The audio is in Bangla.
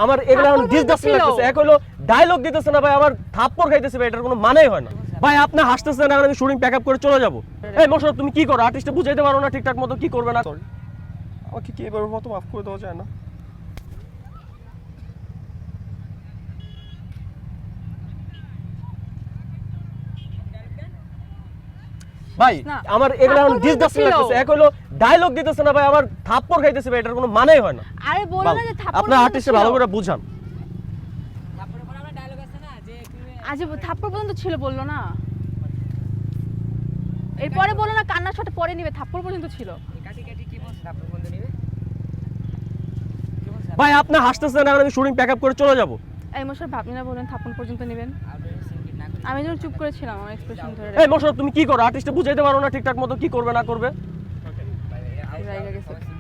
আমার এগুলো এখন ডিসগাস্টিং লাগতেছে। এক হলো ডায়লগ দিতেছে না ভাই, আমার থাপ্পড় খাইতেছে ভাই, এটার কোনো মানেই হয় না ভাই। আপনি হাসতেছেন, এখন আমি শুটিং প্যাক আপ করে চলে যাব। এই মোশাররফ, তুমি কি করো? আর্টিস্টে বুঝাইতে পারো না ঠিকঠাক মতো কি করবে না। সরি, আমাকে কি এবারের মতো মাফ করে দেওয়া যায় না? ভাই না, আমার এগুলো এখন থাপ্পড় ডিসগাস্টিং ছিল। লাগতেছে। এক হলো ডায়লগ দিতেছে না ভাই, আমার থাপ্পড় খাইতেছে ভাই, এটার কোনো মানেই হয় না। আরে বলো না যে থাপ্পড় আপনার আর্টিস্টে ভালো করে বুঝান। আজে থাপ্পড় পর্যন্ত ছিল বললো না, এরপরে বললো না কান্নার শটে পরে নিবে, থাপ্পড় পর্যন্ত ছিল। ভাই আপনি হাসতেছেন, এখন আমি শুটিং প্যাক আপ করে চলে যাব। এই মোশাররফ আপনি না বলেন থাপ্পড় পর্যন্ত নেবেন, আমি যখন চুপ করেছিলাম আমার এক্সপ্রেশন ধরে এই মোশাররফ, তুমি কি করো? আর্টিস্টে বুঝাইতে পারো না ঠিকঠাক মতো কি করবে না করবে। রাইগা গেছে।